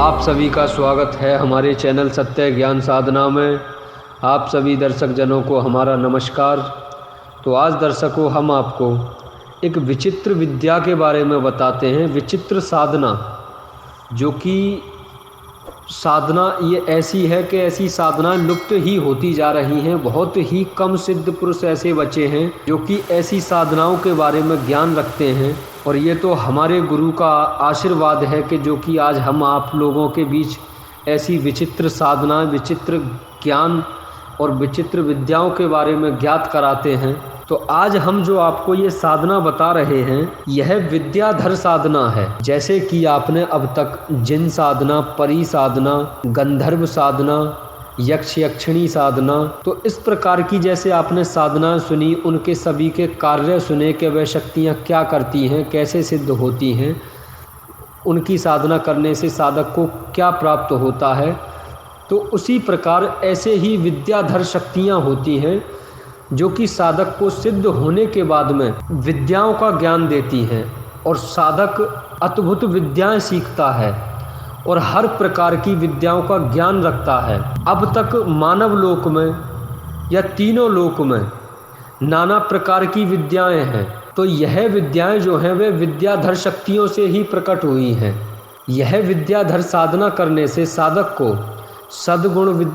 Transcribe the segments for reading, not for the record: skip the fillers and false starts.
आप सभी का स्वागत है हमारे चैनल सत्य ज्ञान साधना में। आप सभी दर्शक जनों को हमारा नमस्कार। तो आज दर्शकों हम आपको एक विचित्र विद्या के बारे में बताते हैं, विचित्र साधना, जो कि साधना ये ऐसी है कि ऐसी साधनाएं लुप्त ही होती जा रही हैं। बहुत ही कम सिद्ध पुरुष ऐसे बचे हैं जो कि ऐसी साधनाओं के बारे में ज्ञान रखते हैं। और ये तो हमारे गुरु का आशीर्वाद है कि जो कि आज हम आप लोगों के बीच ऐसी विचित्र साधनाएं, विचित्र ज्ञान और विचित्र विद्याओं के बारे में ज्ञात कराते हैं। तो आज हम जो आपको ये साधना बता रहे हैं, यह विद्याधर साधना है। जैसे कि आपने अब तक जिन साधना, परी साधना, गंधर्व साधना, यक्ष यक्षिणी साधना, तो इस प्रकार की जैसे आपने साधना सुनी, उनके सभी के कार्य सुने कि वह शक्तियाँ क्या करती हैं, कैसे सिद्ध होती हैं, उनकी साधना करने से साधक को क्या प्राप्त होता है। तो उसी प्रकार ऐसे ही विद्याधर शक्तियाँ होती हैं जो कि साधक को सिद्ध होने के बाद में विद्याओं का ज्ञान देती हैं और साधक अद्भुत विद्याएं सीखता है और हर प्रकार की विद्याओं का ज्ञान रखता है। अब तक मानव लोक में या तीनों लोक में नाना प्रकार की विद्याएं हैं। तो यह विद्याएं जो हैं वे विद्याधर शक्तियों से ही प्रकट हुई हैं। यह विद्याधर साधना करने से साधक को सद्गुण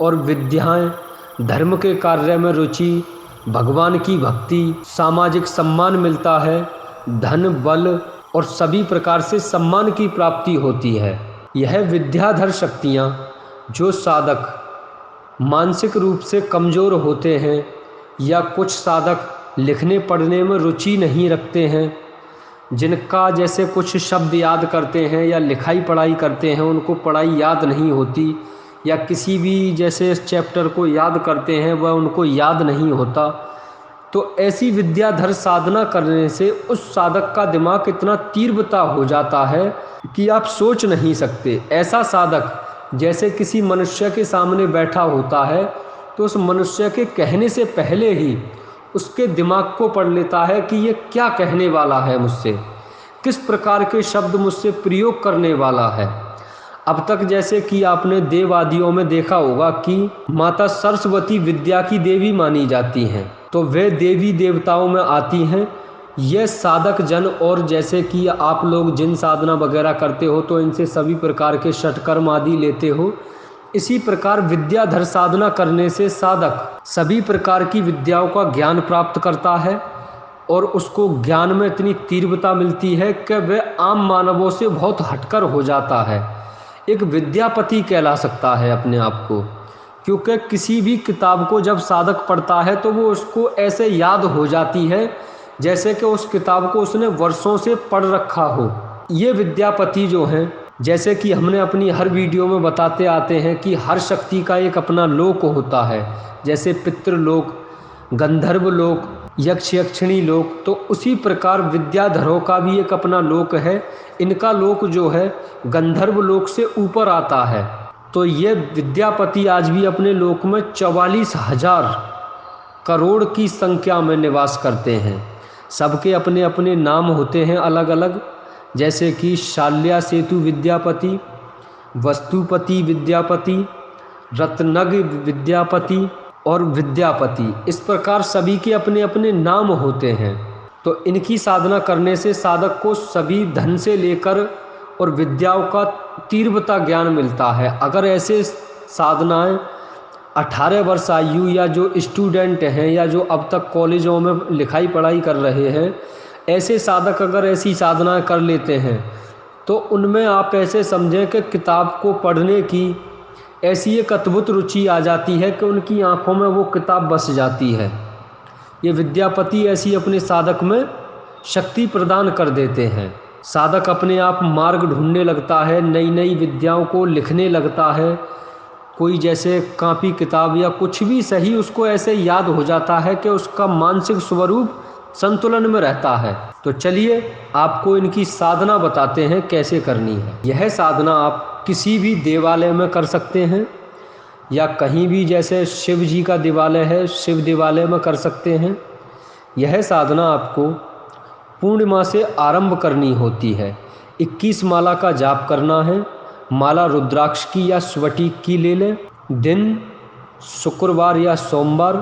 और विद्याएं, धर्म के कार्य में रुचि, भगवान की भक्ति, सामाजिक सम्मान मिलता है, धन, बल और सभी प्रकार से सम्मान की प्राप्ति होती है। यह विद्याधर शक्तियाँ जो साधक मानसिक रूप से कमज़ोर होते हैं या कुछ साधक लिखने पढ़ने में रुचि नहीं रखते हैं, जिनका जैसे कुछ शब्द याद करते हैं या लिखाई पढ़ाई करते हैं, उनको पढ़ाई याद नहीं होती, या किसी भी जैसे इस चैप्टर को याद करते हैं वह उनको याद नहीं होता, तो ऐसी विद्याधर साधना करने से उस साधक का दिमाग इतना तीव्रता हो जाता है कि आप सोच नहीं सकते। ऐसा साधक जैसे किसी मनुष्य के सामने बैठा होता है तो उस मनुष्य के कहने से पहले ही उसके दिमाग को पढ़ लेता है कि ये क्या कहने वाला है मुझसे, किस प्रकार के शब्द मुझसे प्रयोग करने वाला है। अब तक जैसे कि आपने देवादियों में देखा होगा कि माता सरस्वती विद्या की देवी मानी जाती हैं, तो वे देवी देवताओं में आती हैं। ये साधक जन, और जैसे कि आप लोग जिन साधना वगैरह करते हो तो इनसे सभी प्रकार के षटकर्म आदि लेते हो, इसी प्रकार विद्याधर साधना करने से साधक सभी प्रकार की विद्याओं का ज्ञान प्राप्त करता है और उसको ज्ञान में इतनी तीव्रता मिलती है कि वह आम मानवों से बहुत हटकर हो जाता है। एक विद्यापति कहला सकता है अपने आप को, क्योंकि किसी भी किताब को जब साधक पढ़ता है तो वो उसको ऐसे याद हो जाती है जैसे कि उस किताब को उसने वर्षों से पढ़ रखा हो। ये विद्यापति जो हैं, जैसे कि हमने अपनी हर वीडियो में बताते आते हैं कि हर शक्ति का एक अपना लोक होता है, जैसे पितृलोक, गंधर्व लोक, यक्ष यक्षिणी लोक, तो उसी प्रकार विद्याधरों का भी एक अपना लोक है। इनका लोक जो है गंधर्व लोक से ऊपर आता है। तो ये विद्यापति आज भी अपने लोक में 44,000 करोड़ की संख्या में निवास करते हैं। सबके अपने अपने नाम होते हैं अलग अलग, जैसे कि शाल्या सेतु विद्यापति, वस्तुपति विद्यापति, रत्नग विद्यापति और विद्यापति। इस प्रकार सभी के अपने अपने नाम होते हैं। तो इनकी साधना करने से साधक को सभी धन से लेकर और विद्याओं का तीव्रता ज्ञान मिलता है। अगर ऐसे साधनाएं 18 वर्ष आयु या जो स्टूडेंट हैं या जो अब तक कॉलेजों में लिखाई पढ़ाई कर रहे हैं, ऐसे साधक अगर ऐसी साधनाएं कर लेते हैं तो उनमें आप ऐसे समझें कि किताब को पढ़ने की ऐसी एक अद्भुत रुचि आ जाती है कि उनकी आंखों में वो किताब बस जाती है। ये विद्यापति ऐसी अपने साधक में शक्ति प्रदान कर देते हैं। साधक अपने आप मार्ग ढूंढने लगता है, नई नई विद्याओं को लिखने लगता है। कोई जैसे कॉपी किताब या कुछ भी सही उसको ऐसे याद हो जाता है कि उसका मानसिक स्वरूप संतुलन में रहता है। तो चलिए आपको इनकी साधना बताते हैं कैसे करनी है। यह साधना आप किसी भी देवालय में कर सकते हैं या कहीं भी, जैसे शिव जी का देवालय है, शिव देवालय में कर सकते हैं। यह साधना आपको पूर्णिमा से आरंभ करनी होती है। 21 माला का जाप करना है। माला रुद्राक्ष की या स्फटिक की ले लें। दिन शुक्रवार या सोमवार,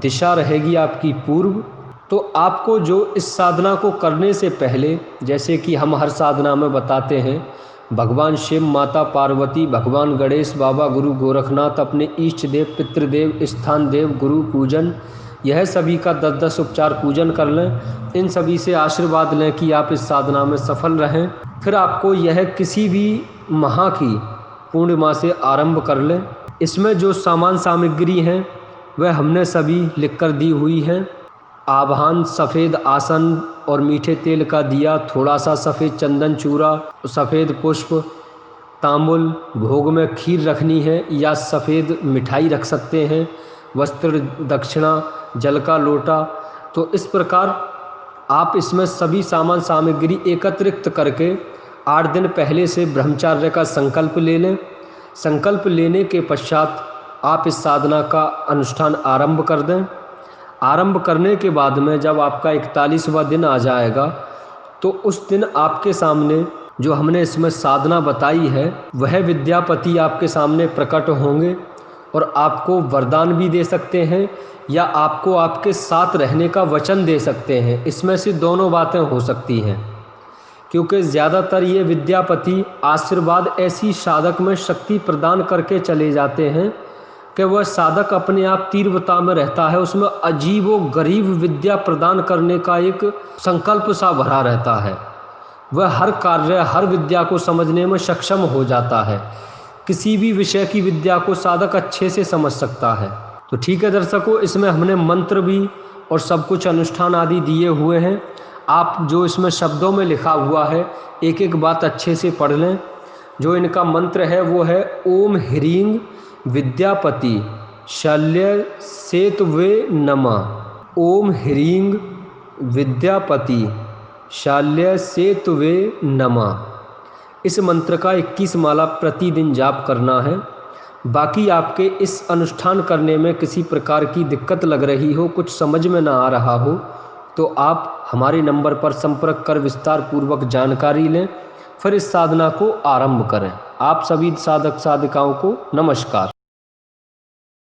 दिशा रहेगी आपकी पूर्व। तो आपको जो इस साधना को करने से पहले, जैसे कि हम हर साधना में बताते हैं, भगवान शिव, माता पार्वती, भगवान गणेश, बाबा गुरु गोरखनाथ, अपने इष्ट देव, पितृदेव, स्थान देव, गुरु पूजन, यह सभी का 10-10 उपचार पूजन कर लें। इन सभी से आशीर्वाद लें कि आप इस साधना में सफल रहें। फिर आपको यह किसी भी माह की पूर्णिमा से आरंभ कर लें। इसमें जो सामान सामग्री हैं वह हमने सभी लिख कर दी हुई हैं। आवाहन, सफ़ेद आसन और मीठे तेल का दिया, थोड़ा सा सफ़ेद चंदन चूरा, सफ़ेद पुष्प, तांबुल, भोग में खीर रखनी है या सफ़ेद मिठाई रख सकते हैं, वस्त्र, दक्षिणा, जल का लोटा। तो इस प्रकार आप इसमें सभी सामान सामग्री एकत्रित करके 8 दिन पहले से ब्रह्मचर्य का संकल्प ले लें। संकल्प लेने के पश्चात आप इस साधना का अनुष्ठान आरंभ कर दें। आरंभ करने के बाद में जब आपका 41वां दिन आ जाएगा तो उस दिन आपके सामने जो हमने इसमें साधना बताई है वह विद्यापति आपके सामने प्रकट होंगे और आपको वरदान भी दे सकते हैं या आपको आपके साथ रहने का वचन दे सकते हैं। इसमें से दोनों बातें हो सकती हैं, क्योंकि ज़्यादातर ये विद्यापति आशीर्वाद ऐसी साधक में शक्ति प्रदान करके चले जाते हैं कि वह साधक अपने आप तीव्रता में रहता है, उसमें अजीब व गरीब विद्या प्रदान करने का एक संकल्प सा भरा रहता है। वह हर कार्य, हर विद्या को समझने में सक्षम हो जाता है। किसी भी विषय की विद्या को साधक अच्छे से समझ सकता है। तो ठीक है दर्शकों, इसमें हमने मंत्र भी और सब कुछ अनुष्ठान आदि दिए हुए हैं। आप जो इसमें शब्दों में लिखा हुआ है एक एक बात अच्छे से पढ़ लें। जो इनका मंत्र है वो है ओम ह्रीं विद्यापति शल्य सेतवे नमः। ओम ह्रीं विद्यापति शल्य सेतवे नमः। इस मंत्र का 21 माला प्रतिदिन जाप करना है। बाकी आपके इस अनुष्ठान करने में किसी प्रकार की दिक्कत लग रही हो, कुछ समझ में ना आ रहा हो, तो आप हमारे नंबर पर संपर्क कर विस्तार पूर्वक जानकारी लें, फिर इस साधना को आरंभ करें। आप सभी साधक साधिकाओं को नमस्कार।